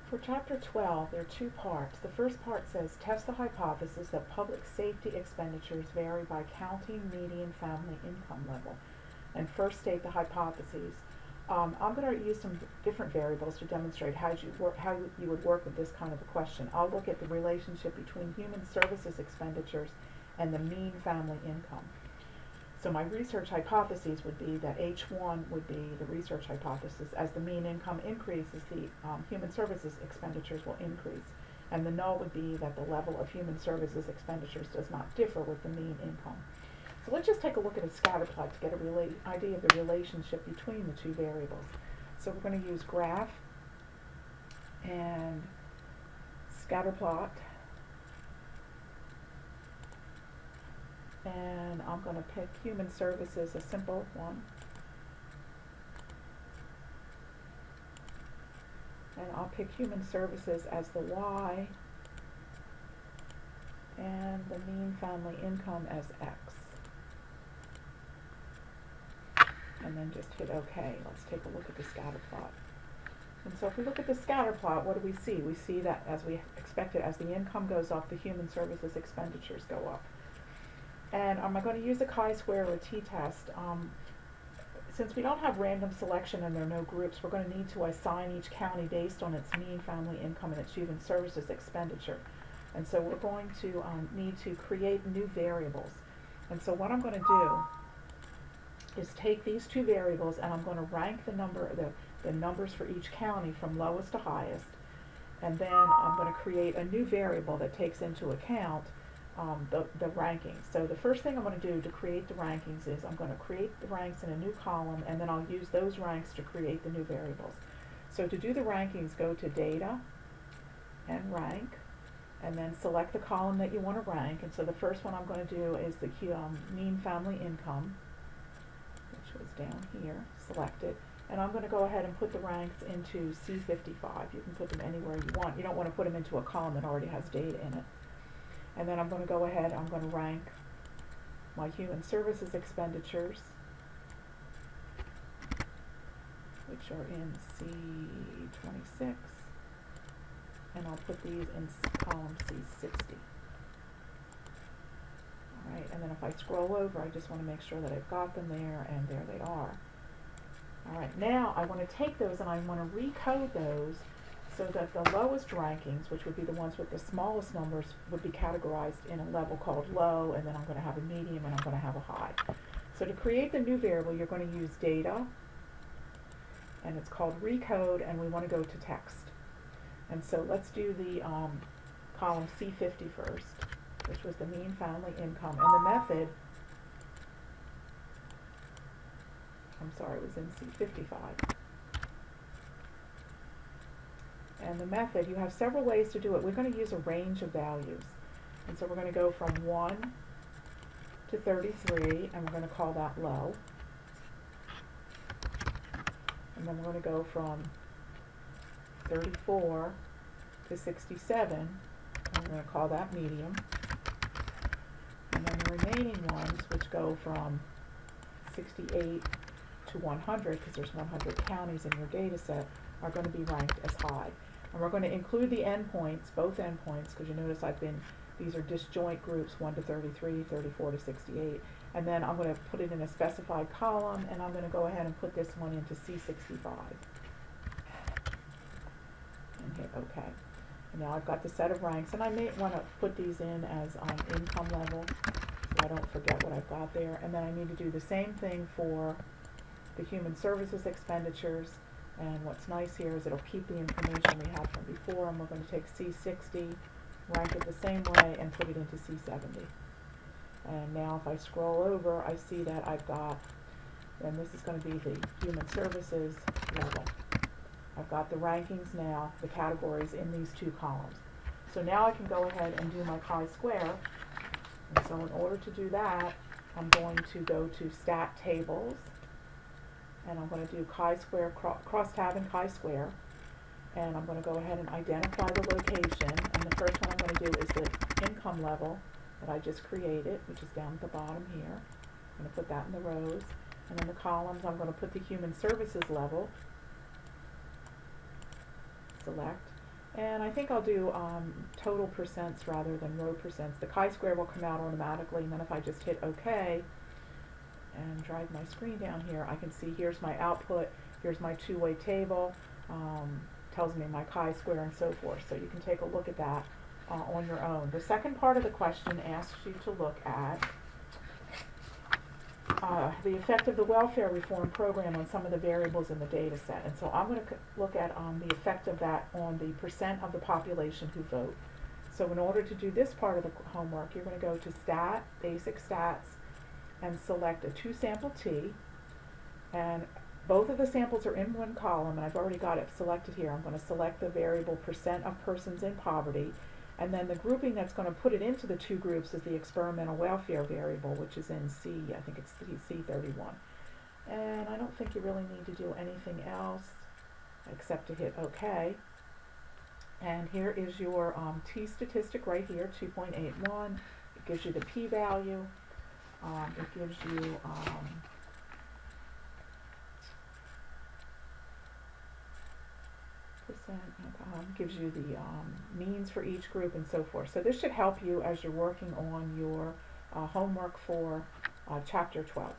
For Chapter 12, there are two parts. The first part says, test the hypothesis that public safety expenditures vary by county median family income level. And first state the hypotheses. I'm going to use some different variables to demonstrate how you would work with this kind of a question. I'll look at the relationship between human services expenditures and the mean family income. So my research hypotheses would be that H1 would be the research hypothesis. As the mean income increases, the human services expenditures will increase. And the null would be that the level of human services expenditures does not differ with the mean income. So let's just take a look at a scatter plot to get an idea of the relationship between the two variables. So we're going to use graph and scatter plot. And I'm going to pick human services, a simple one. And I'll pick human services as the Y and the mean family income as X. And then just hit OK. Let's take a look at the scatter plot. And so if we look at the scatter plot, what do we see? We see that, as we expected, as the income goes up, the human services expenditures go up. And am I going to use a chi-square or a t-test? Since we don't have random selection and there are no groups, we're going to need to assign each county based on its mean family income and its human services expenditure. And so we're going to need to create new variables. And so what I'm going to do is take these two variables and I'm going to rank the numbers for each county from lowest to highest. And then I'm going to create a new variable that takes into account the rankings. So the first thing I'm going to do to create the rankings is I'm going to create the ranks in a new column, and then I'll use those ranks to create the new variables. So to do the rankings, go to Data and Rank, and then select the column that you want to rank. And so the first one I'm going to do is the mean family income, which was down here. Select it. And I'm going to go ahead and put the ranks into C55. You can put them anywhere you want. You don't want to put them into a column that already has data in it. And then I'm going to go ahead, I'm going to rank my human services expenditures, which are in C26, and I'll put these in column C60. All right, and then if I scroll over, I just want to make sure that I've got them there, and there they are. All right, now I want to take those and I want to recode those so that the lowest rankings, which would be the ones with the smallest numbers, would be categorized in a level called low, and then I'm going to have a medium and I'm going to have a high. So to create the new variable, you're going to use data, and it's called recode, and we want to go to text. And so let's do the column C50 first, which was the mean family income, and the method, it was in C55. And the method, you have several ways to do it. We're going to use a range of values. And so we're going to go from 1 to 33, and we're going to call that low. And then we're going to go from 34 to 67, and we're going to call that medium. And then the remaining ones, which go from 68 to 100, because there's 100 counties in your data set, are going to be ranked as high. And we're going to include the endpoints, both endpoints, because you notice these are disjoint groups, 1 to 33, 34 to 68. And then I'm going to put it in a specified column, and I'm going to go ahead and put this one into C65. And hit OK. And now I've got the set of ranks, and I may want to put these in as income level, so I don't forget what I've got there. And then I need to do the same thing for the human services expenditures. And what's nice here is it'll keep the information we had from before, and we're going to take C60, rank it the same way, and put it into C70. And now if I scroll over, I see that I've got, and this is going to be the human services level. I've got the rankings now, the categories in these two columns. So now I can go ahead and do my chi-square. And so in order to do that, I'm going to go to Stat Tables, and I'm going to do chi-square, cross-tab and chi-square, and I'm going to go ahead and identify the location, and the first one I'm going to do is the income level that I just created, which is down at the bottom here. I'm going to put that in the rows, and in the columns I'm going to put the human services level, select, And I think I'll do total percents rather than row percents. The chi-square will come out automatically, and then if I just hit OK and drag my screen down here, I can see here's my output, here's my two-way table, tells me my chi-square and so forth. So you can take a look at that on your own. The second part of the question asks you to look at the effect of the welfare reform program on some of the variables in the data set. And so I'm going to look at the effect of that on the percent of the population who vote. So in order to do this part of the homework, you're going to go to Stat, Basic Stats, and select a 2-sample T. And both of the samples are in one column, and I've already got it selected here. I'm going to select the variable percent of persons in poverty. And then the grouping that's going to put it into the two groups is the experimental welfare variable, which is in C, I think it's C31. And I don't think you really need to do anything else except to hit OK. And here is your T statistic right here, 2.81. It gives you the p-value. It gives you gives you the means for each group and so forth. So this should help you as you're working on your homework for Chapter 12.